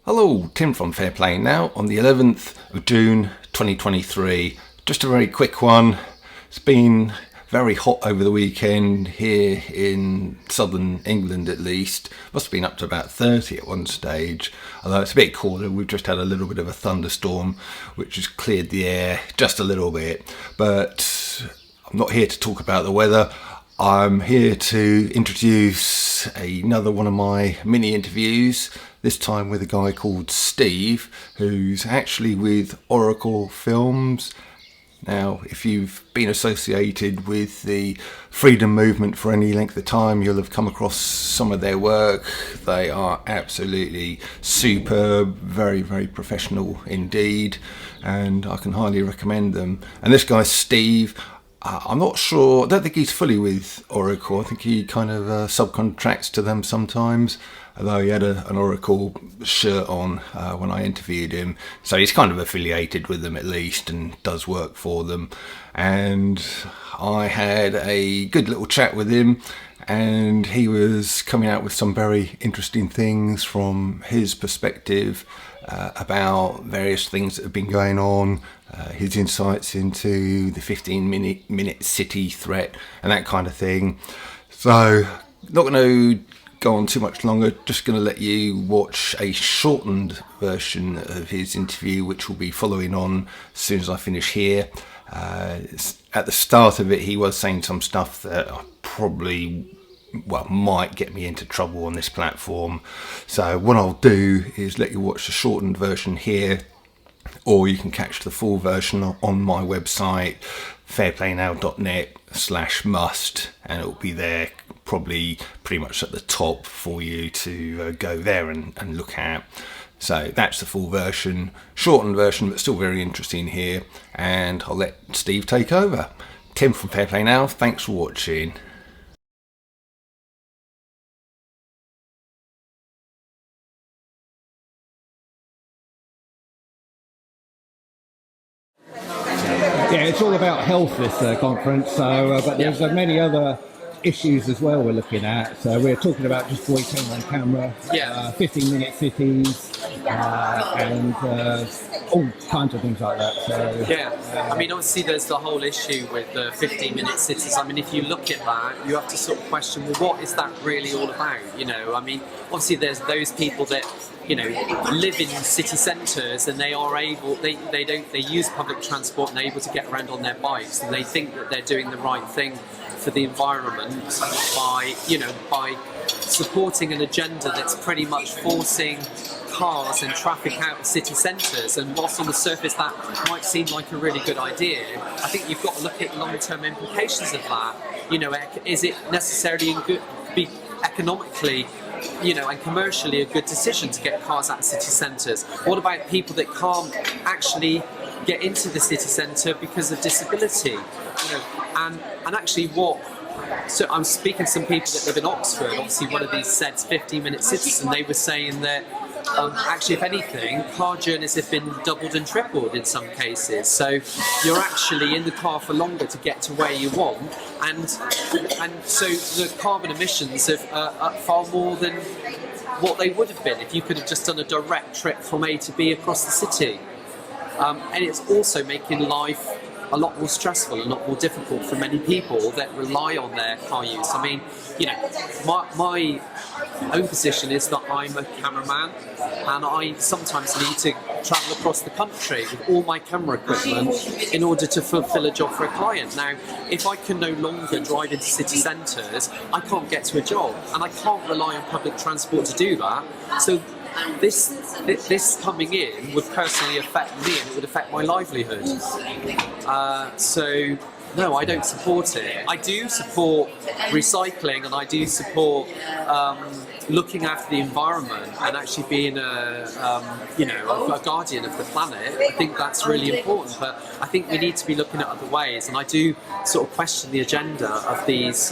Hello, Tim from Fair Play Now on the 11th of June 2023. Just a very quick one. It's been very hot over the weekend here in southern England at least. Must have been up to about 30 at one stage. Although it's a bit cooler, we've just had a little bit of a thunderstorm which has cleared the air just a little bit. But I'm not here to talk about the weather. I'm here to introduce another one of my mini interviews, this time with a guy called Steve, who's actually with Oracle Films. Now, if you've been associated with the freedom movement for any length of time, you'll have come across some of their work. They are absolutely superb, very, very professional indeed, and I can highly recommend them. And this guy, Steve, I'm not sure, I don't think he's fully with Oracle. I think he kind of subcontracts to them sometimes, although he had an Oracle shirt on when I interviewed him. So he's kind of affiliated with them at least and does work for them. And I had a good little chat with him, and he was coming out with some very interesting things from his perspective about various things that have been going on, his insights into the 15-minute city threat and that kind of thing. So, not going to go on too much longer, just going to let you watch a shortened version of his interview, which will be following on as soon as I finish here. At the start of it, he was saying some stuff that I might get me into trouble on this platform. So what I'll do is let you watch the shortened version here, or you can catch the full version on my website, fairplaynow.net/must, and it'll be there probably pretty much at the top for you to go there and look at. So that's the full version, shortened version, but still very interesting here. And I'll let Steve take over. Tim from Fair Play Now, thanks for watching. Yeah, it's all about health, this conference, but there's many other issues as well we're looking at. So we're talking about just voicing on camera, 15-minute cities, and all kinds of things like that. So, I mean, obviously there's the whole issue with the 15-minute cities. I mean, if you look at that, you have to sort of question, well, what is that really all about? You know, I mean, obviously there's those people that, you know, live in city centres and they are able, they use public transport and they're able to get around on their bikes, and they think that they're doing the right thing for the environment by supporting an agenda that's pretty much forcing cars and traffic out of city centres. And whilst on the surface that might seem like a really good idea, I think you've got to look at long-term implications of that. You know, is it necessarily be economically, you know, and commercially a good decision to get cars out of city centres? What about people that can't actually get into the city centre because of disability? You know, and actually so I'm speaking to some people that live in Oxford. Obviously one of these said 15-minute cities, and they were saying that actually, if anything, car journeys have been doubled and tripled in some cases. So you're actually in the car for longer to get to where you want, and so the carbon emissions are far more than what they would have been if you could have just done a direct trip from A to B across the city. And it's also making life a lot more stressful, a lot more difficult for many people that rely on their car use. I mean, you know, my own position is that I'm a cameraman, and I sometimes need to travel across the country with all my camera equipment in order to fulfill a job for a client. Now, if I can no longer drive into city centres, I can't get to a job, and I can't rely on public transport to do that. So this coming in would personally affect me, and it would affect my livelihood. So no, I don't support it. I do support recycling, and I do support looking after the environment and actually being a guardian of the planet. I think that's really important, but I think we need to be looking at other ways, and I do sort of question the agenda of these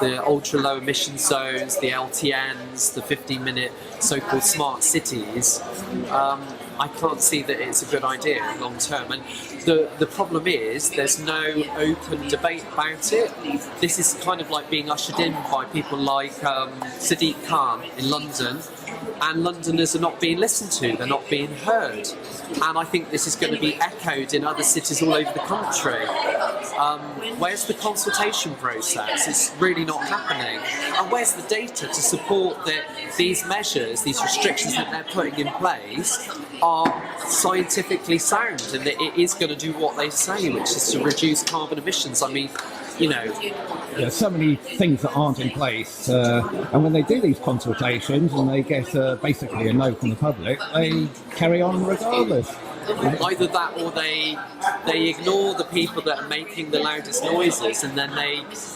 the ultra low emission zones, the LTNs, the 15-minute so-called smart cities. I can't see that it's a good idea long term. And the problem is there's no open debate about it. This is kind of like being ushered in by people like Sadiq Khan in London, and Londoners are not being listened to, they're not being heard. And I think this is going to be echoed in other cities all over the country. Where's the consultation process? It's really not happening. And where's the data to support that these measures, these restrictions that they're putting in place are scientifically sound and that it is going to do what they say, which is to reduce carbon emissions? I mean, you know, there's so many things that aren't in place, and when they do these consultations and they get basically a no from the public, they carry on regardless. Either that, or they ignore the people that are making the loudest noises, and then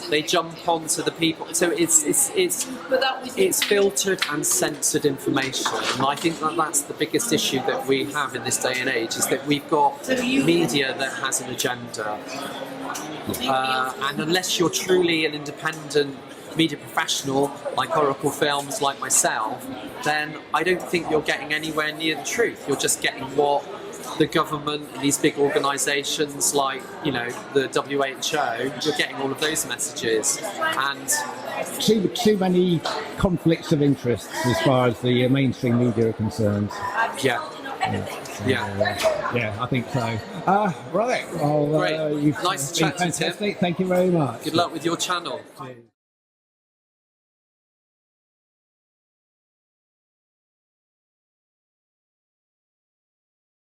they jump onto the people. So it's filtered and censored information, and I think that that's the biggest issue that we have in this day and age, is that we've got media that has an agenda. And unless you're truly an independent media professional like Oracle Films, like myself, then I don't think you're getting anywhere near the truth. You're just getting what the government and these big organisations like, you know, the WHO, you're getting all of those messages. And too many conflicts of interests as far as the mainstream media are concerned. Yeah, I think so. Right, well, great. you've Nice to been chat to you, Tim. fantastic. Thank you very much. Good luck with your channel. Cheers.